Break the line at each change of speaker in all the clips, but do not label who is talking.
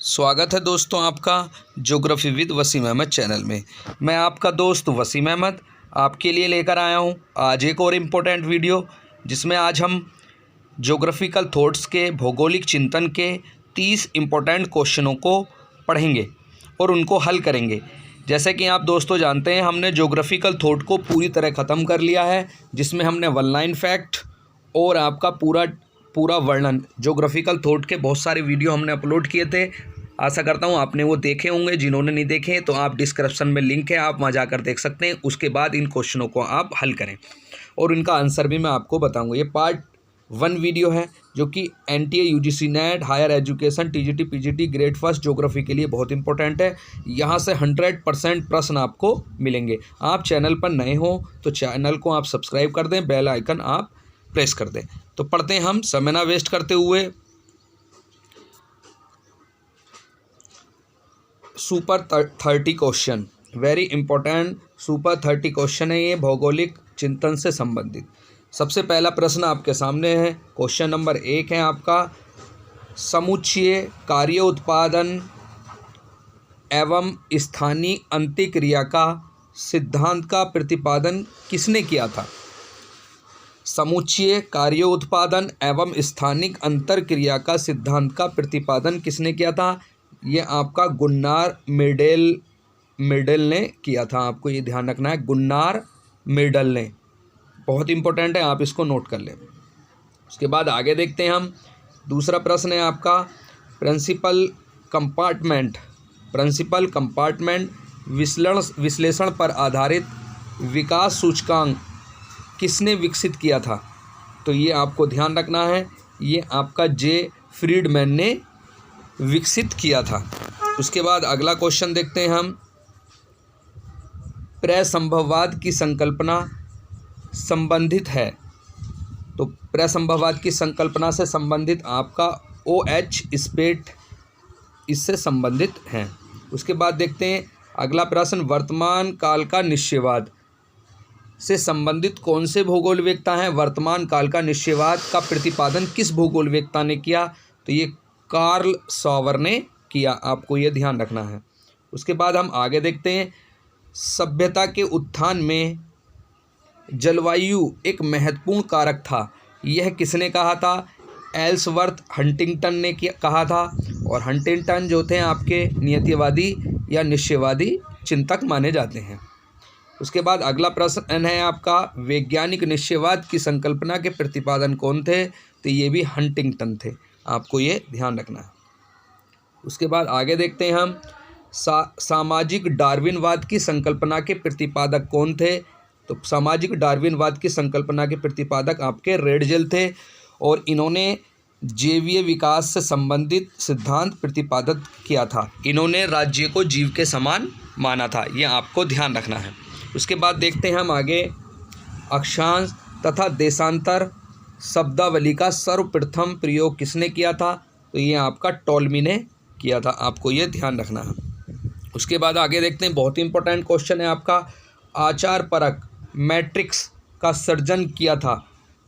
स्वागत है दोस्तों आपका geography with Wasim Ahmad channel में। मैं आपका दोस्त वसीम अहमद आपके लिए लेकर आया हूं आज एक और इम्पोर्टेंट वीडियो, जिसमें आज हम ज्योग्राफिकल थॉट्स के भौगोलिक चिंतन के 30 इम्पोर्टेंट क्वेश्चनों को पढ़ेंगे और उनको हल करेंगे। जैसे कि आप दोस्तों जानते हैं, हमने ज्योग्राफिकल थॉट को पूरी तरह ख़त्म कर लिया है, जिसमें हमने वन लाइन फैक्ट और आपका पूरा वर्णन ज्योग्राफिकल थॉट के बहुत सारे वीडियो हमने अपलोड किए थे। आशा करता हूँ आपने वो देखे होंगे। जिन्होंने नहीं देखे तो आप डिस्क्रिप्शन में लिंक है, आप वहाँ जाकर देख सकते हैं। उसके बाद इन क्वेश्चनों को आप हल करें और इनका आंसर भी मैं आपको बताऊँगा। ये पार्ट 1 वीडियो है जो कि NTA UGC net higher education TGT PGT grade first geography के लिए बहुत इंपॉर्टेंट है। यहाँ से 100% प्रश्न आपको मिलेंगे। आप चैनल पर नए हो तो चैनल को आप सब्सक्राइब कर दें, बेल आइकन आप प्रेस कर दें। तो पढ़ते हैं हम समय ना वेस्ट करते हुए। Super 30 question, very important super 30 question है ये, भौगोलिक चिंतन से संबंधित। सबसे पहला प्रश्न आपके सामने है। क्वेश्चन नंबर 1 है आपका, समुच्चय कार्य उत्पादन एवं स्थानीय अंत्यक्रिया का सिद्धांत का प्रतिपादन किसने किया था? समुच्चय कार्य उत्पादन एवं स्थानिक अंतरक्रिया का सिद्धांत का प्रतिपादन किसने किया था? ये आपका गुन्नार मेडल ने किया था। आपको ये ध्यान रखना है, गुन्नार मेडल ने। बहुत इंपॉर्टेंट है, आप इसको नोट कर लें। उसके बाद आगे देखते हैं हम। दूसरा प्रश्न है आपका, प्रिंसिपल कंपार्टमेंट विश्लेषण पर आधारित विकास सूचकांक किसने विकसित किया था? तो ये आपको ध्यान रखना है, ये आपका जे फ्रीडमैन ने विकसित किया था। उसके बाद अगला क्वेश्चन देखते हैं हम, प्रसंभववाद की संकल्पना संबंधित है। तो प्रसंभववाद की संकल्पना से संबंधित आपका OH स्पेट इससे संबंधित हैं। उसके बाद देखते हैं अगला प्रश्न, वर्तमान काल का निश्चयवाद से संबंधित कौन से भूगोलवेत्ता हैं? वर्तमान काल का निश्चयवाद का प्रतिपादन किस भूगोलवेत्ता ने किया? तो ये कार्ल सॉवर ने किया। आपको ये ध्यान रखना है। उसके बाद हम आगे देखते हैं, सभ्यता के उत्थान में जलवायु एक महत्वपूर्ण कारक था। यह किसने कहा था? एल्सवर्थ हंटिंगटन ने कहा था। और हंटिंगटन जो थे आपके नियतिवादी या निश्चयवादी चिंतक माने जाते हैं। उसके बाद अगला प्रश्न है आपका, वैज्ञानिक निश्चयवाद की संकल्पना के प्रतिपादन कौन थे? तो ये भी हंटिंगटन थे। आपको ये ध्यान रखना है। उसके बाद आगे देखते हैं हम, सामाजिक डार्विनवाद की संकल्पना के प्रतिपादक कौन थे? तो सामाजिक डार्विनवाद की संकल्पना के प्रतिपादक आपके रेडजेल थे और इन्होंने जैवीय विकास से संबंधित सिद्धांत प्रतिपादित किया था। इन्होंने राज्य को जीव के समान माना था। ये आपको ध्यान रखना है। उसके बाद देखते हैं हम आगे, अक्षांश तथा देशांतर शब्दावली का सर्वप्रथम प्रयोग किसने किया था? तो ये आपका टॉलमी ने किया था। आपको ये ध्यान रखना है। उसके बाद आगे देखते हैं, बहुत ही इंपॉर्टेंट क्वेश्चन है आपका, आचार परक मैट्रिक्स का सर्जन किया था।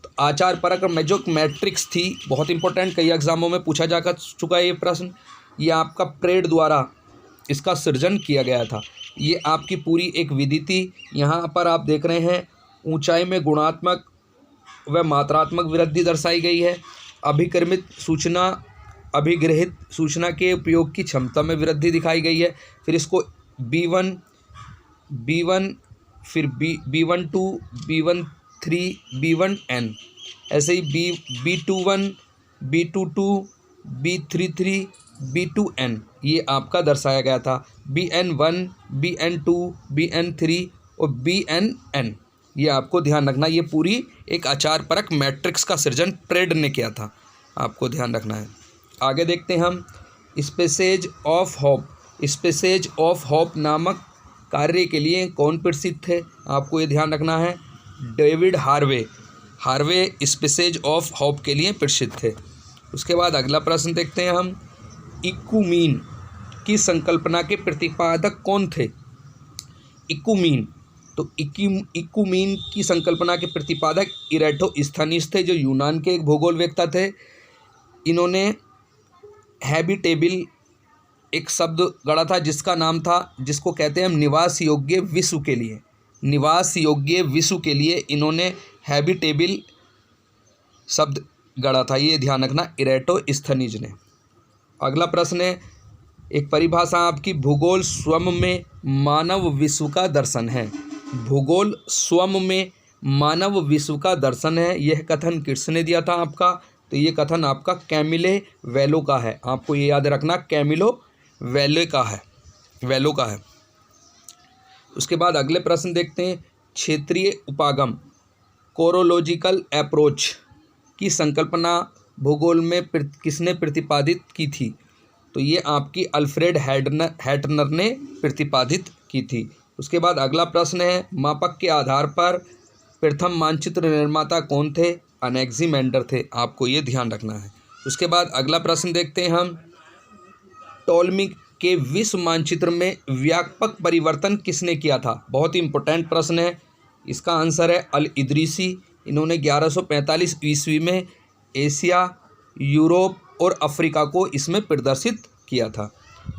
तो आचार परक में जो मैट्रिक्स थी, बहुत इंपॉर्टेंट, कई एग्जामों में पूछा जा चुका है ये प्रश्न। ये आपका प्रेड द्वारा इसका सृजन किया गया था। ये आपकी पूरी एक विधि थी। यहाँ पर आप देख रहे हैं, ऊंचाई में गुणात्मक व मात्रात्मक वृद्धि दर्शाई गई है। अभिग्रहित सूचना के उपयोग की क्षमता में वृद्धि दिखाई गई है। फिर इसको B1 फिर B12 B13 B1N, ऐसे ही B21 B22 B33 B2N ये आपका दर्शाया गया था। BN1 BN2 BN3 और BNN ये आपको ध्यान रखना। ये पूरी एक आचार परक मैट्रिक्स का सृजन प्रेड ने किया था। आपको ध्यान रखना है। आगे देखते हैं हम, स्पेसेज ऑफ होप नामक कार्य के लिए कौन प्रसिद्ध थे? आपको ये ध्यान रखना है, David Harvey spaces of hope के लिए प्रसिद्ध थे। उसके बाद अगला प्रश्न देखते हैं हम, इकुमीन की संकल्पना के प्रतिपादक कौन थे? इकुमीन, तो इकुमीन की संकल्पना के प्रतिपादक इरेटोस्थनीज थे, जो यूनान के एक भूगोलवेत्ता थे। इन्होंने हैबिटेबल एक शब्द गढ़ा था जिसका नाम था, जिसको कहते हैं हम निवास योग्य विश्व के लिए। निवास योग्य विश्व के लिए इन्होंने हैबिटेबल शब्द गढ़ा था, ये ध्यान रखना, इरेटोस्थनीज ने। अगला प्रश्न है, एक परिभाषा आपकी, भूगोल स्वयं में मानव विश्व का दर्शन है। भूगोल स्वयं में मानव विश्व का दर्शन है, यह कथन किसने दिया था आपका? तो ये कथन आपका कैमिलो वेलो का है। आपको ये याद रखना, कैमिलो वेलो का है। उसके बाद अगले प्रश्न देखते हैं, क्षेत्रीय उपागम कोरोलॉजिकल अप्रोच की संकल्पना भूगोल में किसने प्रतिपादित की थी? तो ये आपकी अल्फ्रेड हैटनर ने प्रतिपादित की थी। उसके बाद अगला प्रश्न है, मापक के आधार पर प्रथम मानचित्र निर्माता कौन थे? अनेक्सिमेंडर थे। आपको ये ध्यान रखना है। उसके बाद अगला प्रश्न देखते हैं हम, टॉलमी के विश्व मानचित्र में व्यापक परिवर्तन किसने किया था? बहुत ही इंपॉर्टेंट प्रश्न है। इसका आंसर है अल इदरीसी। इन्होंने 1145 ईस्वी में एशिया, यूरोप और अफ्रीका को इसमें प्रदर्शित किया था।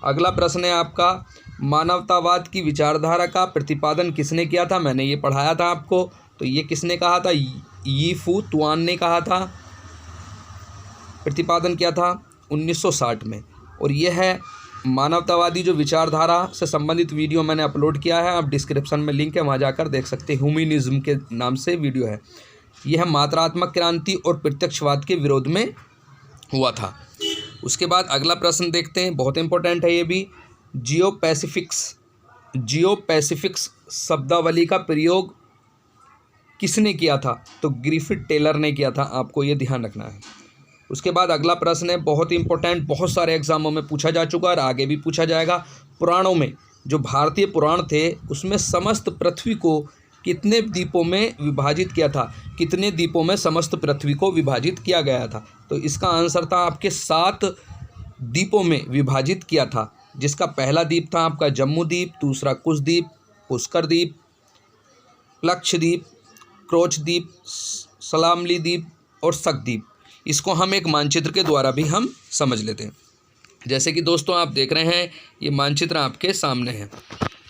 अगला प्रश्न है आपका, मानवतावाद की विचारधारा का प्रतिपादन किसने किया था? मैंने ये पढ़ाया था आपको। तो ये किसने कहा था? यी फू तुआन ने कहा था, प्रतिपादन किया था 1960 में। और यह है मानवतावादी जो विचारधारा से संबंधित वीडियो मैंने अपलोड किया है, आप डिस्क्रिप्शन में लिंक है, वहाँ जाकर देख सकते हैं। ह्यूमनिज्म के नाम से वीडियो है। यह मात्रात्मक क्रांति और प्रत्यक्षवाद के विरोध में हुआ था। उसके बाद अगला प्रश्न देखते हैं, बहुत इंपॉर्टेंट है ये भी, जियोपैसिफिक्स शब्दावली का प्रयोग किसने किया था? तो ग्रिफिथ टेलर ने किया था। आपको ये ध्यान रखना है। उसके बाद अगला प्रश्न है, बहुत इंपॉर्टेंट, बहुत सारे एग्जामों में पूछा जा चुका है और आगे भी पूछा जाएगा। पुराणों में जो भारतीय पुराण थे उसमें समस्त पृथ्वी को कितने द्वीपों में विभाजित किया था? कितने द्वीपों में समस्त पृथ्वी को विभाजित किया गया था? तो इसका आंसर था आपके 7 द्वीपों में विभाजित किया था, जिसका पहला द्वीप था आपका जम्मू द्वीप, दूसरा कुश द्वीप, पुष्कर द्वीप, लक्षद्वीप, क्रोच द्वीप, सलामली द्वीप और शक द्वीप। इसको हम एक मानचित्र के द्वारा भी हम समझ लेते हैं। जैसे कि दोस्तों आप देख रहे हैं, ये मानचित्र आपके सामने है।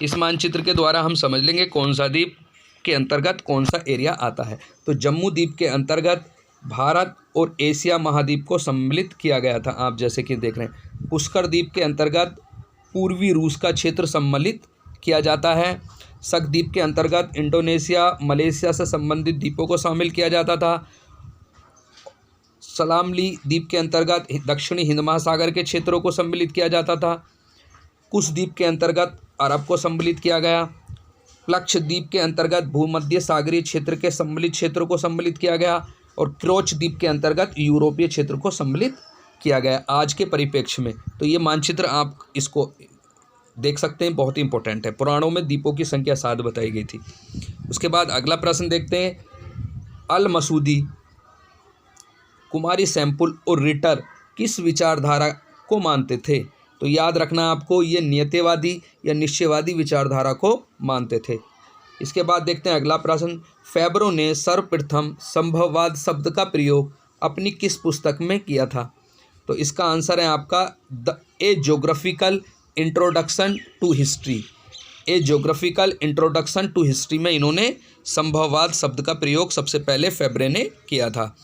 इस मानचित्र के द्वारा हम समझ लेंगे कौन सा द्वीप के अंतर्गत कौन सा एरिया आता है। तो जम्मू द्वीप के अंतर्गत भारत और एशिया महाद्वीप को सम्मिलित किया गया था, आप जैसे कि देख रहे हैं। पुष्कर द्वीप के अंतर्गत पूर्वी रूस का क्षेत्र सम्मिलित किया जाता है। शक द्वीप के अंतर्गत इंडोनेशिया, मलेशिया से संबंधित द्वीपों को शामिल किया जाता था। सलामली द्वीप के अंतर्गत दक्षिणी हिंद महासागर के क्षेत्रों को सम्मिलित किया जाता था। कुश द्वीप के अंतर्गत अरब को सम्मिलित किया गया। लक्षद्वीप के अंतर्गत भूमध्य सागरीय क्षेत्र के सम्मिलित क्षेत्रों को सम्मिलित किया गया। और क्रोच द्वीप के अंतर्गत यूरोपीय क्षेत्र को सम्मिलित किया गया आज के परिप्रेक्ष्य में। तो ये मानचित्र आप इसको देख सकते हैं, बहुत ही इंपॉर्टेंट है। पुराणों में द्वीपों की संख्या 7 बताई गई थी। उसके बाद अगला प्रश्न देखते हैं, अल मसूदी, कुमारी सैंपुल और रिटर किस विचारधारा को मानते थे? तो याद रखना आपको, ये नियतिवादी या निश्चयवादी विचारधारा को मानते थे। इसके बाद देखते हैं अगला प्रश्न, फेब्रो ने सर्वप्रथम संभववाद शब्द का प्रयोग अपनी किस पुस्तक में किया था? तो इसका आंसर है आपका a geographical introduction to history. A geographical introduction to history में इन्होंने संभववाद शब्द का प्रयोग सबसे पहले फेब्रे ने किया था।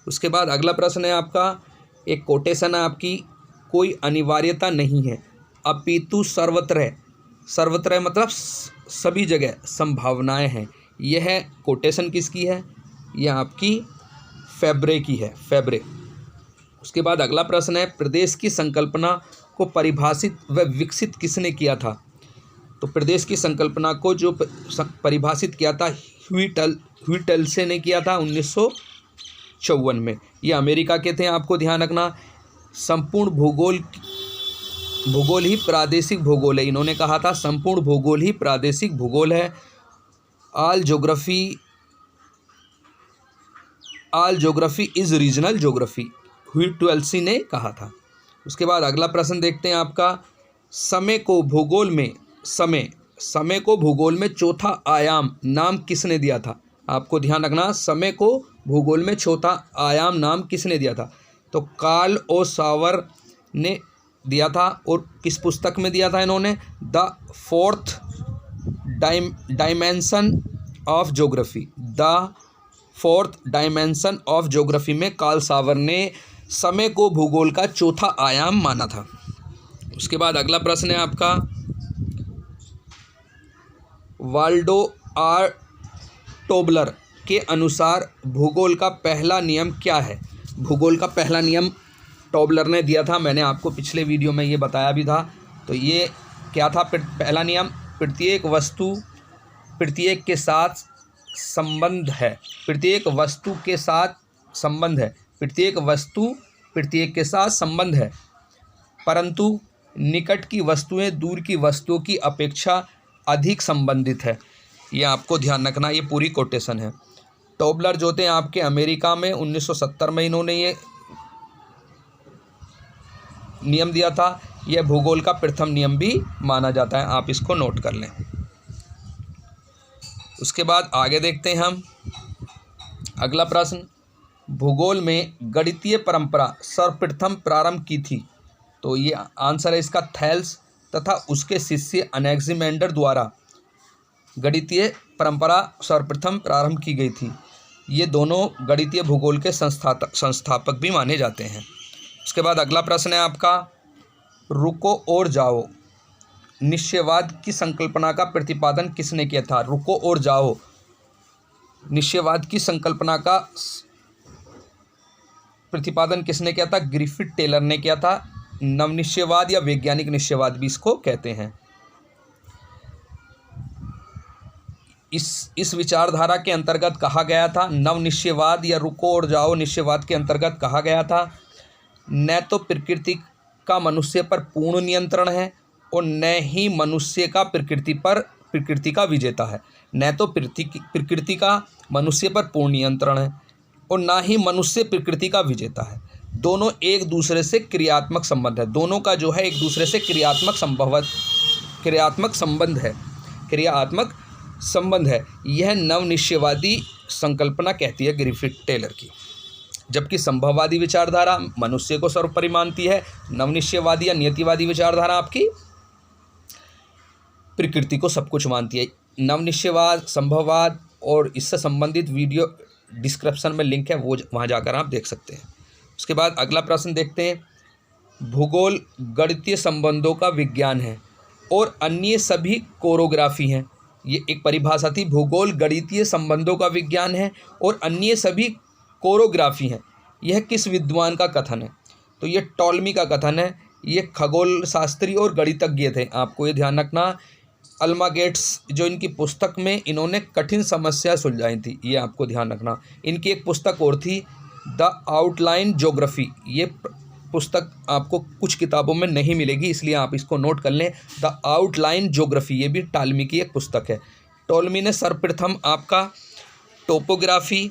उसके बाद अगला प्रश्न है आपका, एक कोटेशन है आपकी, कोई अनिवार्यता नहीं है अपितु सर्वत्र मतलब सभी जगह संभावनाएं हैं। यह कोटेशन किसकी है? यह आपकी फेब्रे की है, फेब्रे। उसके बाद अगला प्रश्न है, प्रदेश की संकल्पना को परिभाषित व विकसित किसने किया था? तो प्रदेश की संकल्पना को जो परिभाषित किया था ह्यूटेल्से ने किया था 1954 में। ये अमेरिका के थे, आपको ध्यान रखना। संपूर्ण भूगोल ही प्रादेशिक भूगोल है, इन्होंने कहा था संपूर्ण भूगोल ही प्रादेशिक भूगोल है। All geography is regional geography, Whittlesey ने कहा था। उसके बाद अगला प्रश्न देखते हैं आपका, समय को भूगोल में चौथा आयाम नाम किसने दिया था? आपको ध्यान रखना, समय को भूगोल में चौथा आयाम नाम किसने दिया था? तो कार्ल ओ सावर ने दिया था और किस पुस्तक में दिया था इन्होंने? The fourth dimension of geography. The fourth dimension of geography में कार्ल सावर ने समय को भूगोल का चौथा आयाम माना था। उसके बाद अगला प्रश्न है आपका, वाल्डो आर टोबलर के अनुसार भूगोल का पहला नियम क्या है? भूगोल का पहला नियम टोबलर ने दिया था, मैंने आपको पिछले वीडियो में ये बताया भी था। तो ये क्या था पहला नियम? प्रत्येक वस्तु प्रत्येक के साथ संबंध है। प्रत्येक वस्तु के साथ संबंध है। प्रत्येक वस्तु प्रत्येक के साथ संबंध है, परंतु निकट की वस्तुएं दूर की वस्तुओं की अपेक्षा अधिक संबंधित है। ये आपको ध्यान रखना, ये पूरी कोटेशन है। टोबलर जो थे आपके अमेरिका में 1970 में इन्होंने ये नियम दिया था। यह भूगोल का प्रथम नियम भी माना जाता है, आप इसको नोट कर लें। उसके बाद आगे देखते हैं हम अगला प्रश्न, भूगोल में गणितीय परंपरा सर्वप्रथम प्रारंभ की थी? तो ये आंसर है इसका थेल्स तथा उसके शिष्य अनेक्सिमेंडर द्वारा गणितीय परंपरा सर्वप्रथम प्रारंभ की गई थी। ये दोनों गणितीय भूगोल के संस्थापक भी माने जाते हैं। उसके बाद अगला प्रश्न है आपका, रुको और जाओ निश्चयवाद की संकल्पना का प्रतिपादन किसने किया था? रुको और जाओ निश्चयवाद की संकल्पना का प्रतिपादन किसने किया था? ग्रिफिथ टेलर ने किया था। नवनिश्चयवाद या वैज्ञानिक निश्चयवाद भी इसको कहते हैं। इस विचारधारा के अंतर्गत कहा गया था, नवनिश्चयवाद या रुको और जाओ निश्चयवाद के अंतर्गत कहा गया था, न तो प्रकृति का मनुष्य पर पूर्ण नियंत्रण है और न ही मनुष्य का प्रकृति का विजेता है। न तो प्रकृति का मनुष्य पर पूर्ण नियंत्रण है और ना ही मनुष्य प्रकृति का विजेता है। दोनों एक दूसरे से क्रियात्मक संबंध है। दोनों का जो है एक दूसरे से क्रियात्मक संबंध है। यह नवनिश्चयवादी संकल्पना कहती है ग्रिफिथ टेलर की। जबकि संभववादी विचारधारा मनुष्य को सर्वोपरि मानती है। नवनिश्चयवादी या नियतिवादी विचारधारा आपकी प्रकृति को सब कुछ मानती है। नवनिश्चयवाद, संभववाद और इससे संबंधित वीडियो डिस्क्रिप्शन में लिंक है, वो वहाँ जाकर आप देख सकते हैं। उसके बाद अगला प्रश्न देखते हैं, भूगोल गणितीय संबंधों का विज्ञान है और अन्य सभी कोरोग्राफी हैं। ये एक परिभाषा थी, भूगोल गणितीय संबंधों का विज्ञान है और अन्य सभी कोरोग्राफी हैं। यह किस विद्वान का कथन है? तो ये टॉलमी का कथन है। ये खगोल शास्त्री और गणितज्ञ थे, आपको ये ध्यान रखना। अल्मागेट्स जो इनकी पुस्तक में इन्होंने कठिन समस्या सुलझाई थी, ये आपको ध्यान रखना। इनकी एक पुस्तक और थी, द आउटलाइन ज्योग्राफी। ये पुस्तक आपको कुछ किताबों में नहीं मिलेगी, इसलिए आप इसको नोट कर लें, द आउटलाइन ज्योग्राफी। ये भी टॉलमी की एक पुस्तक है। टॉलमी ने सर्वप्रथम आपका टोपोग्राफी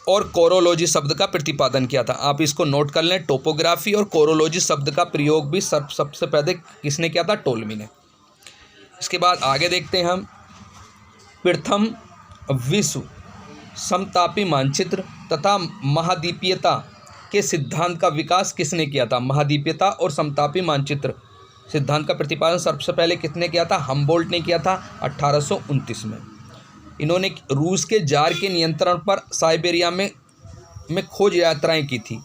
और कोरोलॉजी शब्द का प्रतिपादन किया था, आप इसको नोट कर लें। टोपोग्राफी और कोरोलॉजी शब्द का प्रयोग भी सबसे पहले किसने किया था? टॉलमी ने। इसके बाद आगे देखते हैं हम, प्रथम विश्व समतापी मानचित्र तथा महाद्वीपीयता के सिद्धांत का विकास किसने किया था? महाद्वीपीयता और समतापी मानचित्र सिद्धांत का प्रतिपादन सबसे पहले किसने किया था? हम्बोल्ट ने किया था 1829 में। इन्होंने रूस के जार के नियंत्रण पर साइबेरिया में खोज यात्राएं की थी।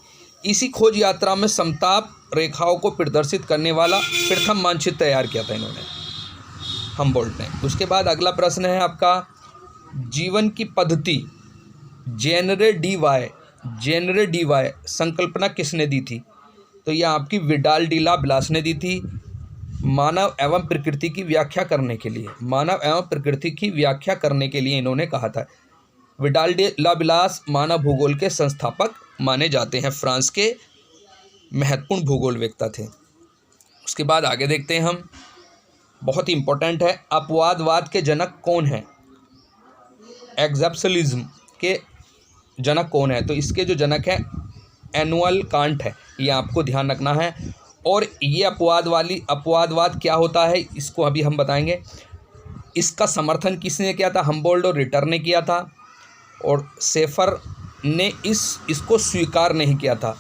इसी खोज यात्रा में समताप रेखाओं को प्रदर्शित करने वाला प्रथम मानचित्र तैयार किया था इन्होंने, हम्बोल्ट ने। उसके बाद अगला प्रश्न है आपका, जीवन की पद्धति जेनरे डी वाई संकल्पना किसने दी थी? तो यह आपकी विडाल डी ला ब्लास ने दी थी। मानव एवं प्रकृति की व्याख्या करने के लिए इन्होंने कहा था। विडाल डी ला ब्लास मानव भूगोल के संस्थापक माने जाते हैं, फ्रांस के महत्वपूर्ण भूगोलवेत्ता थे। उसके बाद आगे देखते हैं हम, बहुत ही इंपॉर्टेंट है, अपवादवाद के जनक कौन है? एक्सेप्शनलिज्म के जनक कौन है? तो इसके जो जनक है इमैनुअल कांट है, ये आपको ध्यान रखना है। और ये अपवादवाद क्या होता है इसको अभी हम बताएंगे। इसका समर्थन किसने किया था? हम्बोल्ट और रिटर ने किया था, और शेफर ने इसको स्वीकार नहीं किया था,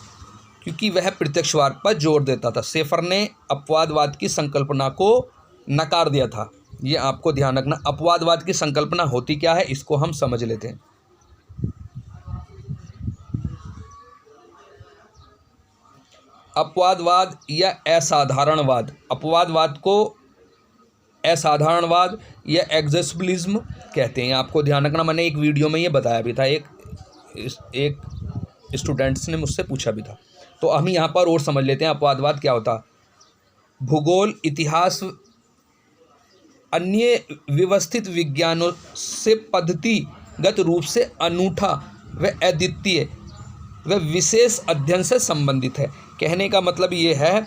क्योंकि वह प्रत्यक्षवाद पर जोर देता था। शेफर ने अपवादवाद की संकल्पना को नकार दिया था। ये आपको ध्यान रखना। अपवादवाद की संकल्पना होती क्या है, इसको हम समझ लेते हैं। अपवादवाद या असाधारणवाद, अपवादवाद को असाधारणवाद या एक्सेसिबलिज्म कहते हैं। आपको ध्यान रखना, मैंने एक वीडियो में ये बताया भी था, एक स्टूडेंट्स ने मुझसे पूछा भी था। तो हम यहाँ पर और समझ लेते हैं अपवादवाद क्या होता। भूगोल, इतिहास, अन्य व्यवस्थित विज्ञानों से पद्धतिगत रूप से अनूठा व अद्वितीय व विशेष अध्ययन से संबंधित है। कहने का मतलब ये है,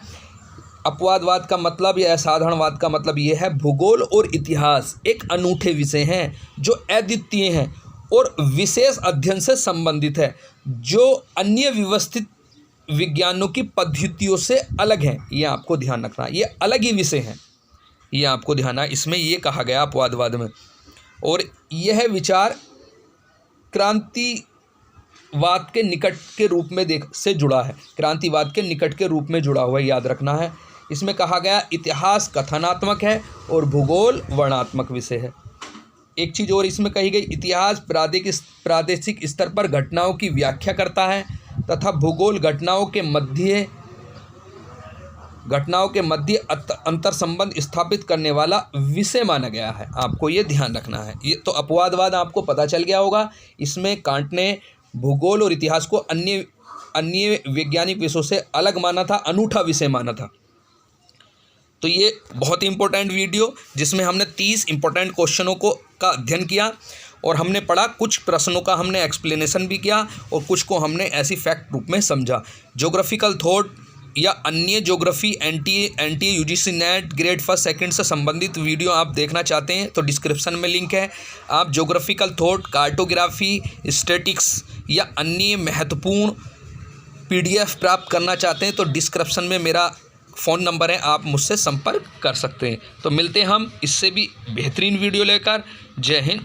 अपवादवाद का मतलब या असाधारणवाद का मतलब ये है, भूगोल और इतिहास एक अनूठे विषय हैं जो अद्वितीय हैं और विशेष अध्ययन से संबंधित है, जो अन्य व्यवस्थित विज्ञानों की पद्धतियों से अलग हैं। ये आपको ध्यान रखना, ये अलग ही विषय हैं, ये आपको ध्यान है। इसमें ये कहा गया अपवादवाद में, और यह विचार क्रांतिवाद के निकट के रूप में से जुड़ा है, क्रांतिवाद के निकट के रूप में जुड़ा हुआ है, याद रखना है। इसमें कहा गया इतिहास कथनात्मक है और भूगोल वर्णनात्मक विषय है। एक चीज़ और इसमें कही गई, इतिहास प्रादेशिक स्तर पर घटनाओं की व्याख्या करता है तथा भूगोल घटनाओं के मध्य अंतर संबंध स्थापित करने वाला विषय माना गया है। आपको ये ध्यान रखना है। ये तो अपवादवाद आपको पता चल गया होगा। इसमें कांट ने भूगोल और इतिहास को अन्य वैज्ञानिक विषयों से अलग माना था, अनूठा विषय माना था। तो ये बहुत ही इंपॉर्टेंट वीडियो, जिसमें हमने 30 इंपॉर्टेंट क्वेश्चनों का अध्ययन किया और हमने पढ़ा, कुछ प्रश्नों का हमने एक्सप्लेनेशन भी किया और कुछ को हमने ऐसी फैक्ट रूप में समझा। ज्योग्राफिकल थॉट या अन्य geography NTA UGC net grade 1 second से संबंधित वीडियो आप देखना चाहते हैं तो डिस्क्रिप्शन में लिंक है। आप ज्योग्राफिकल थॉट, कार्टोग्राफी, स्टैटिक्स या अन्य महत्वपूर्ण PDF प्राप्त करना चाहते हैं तो डिस्क्रिप्शन में मेरा फ़ोन नंबर है, आप मुझसे संपर्क कर सकते हैं। तो मिलते हैं हम इससे भी बेहतरीन वीडियो लेकर। जय हिंद।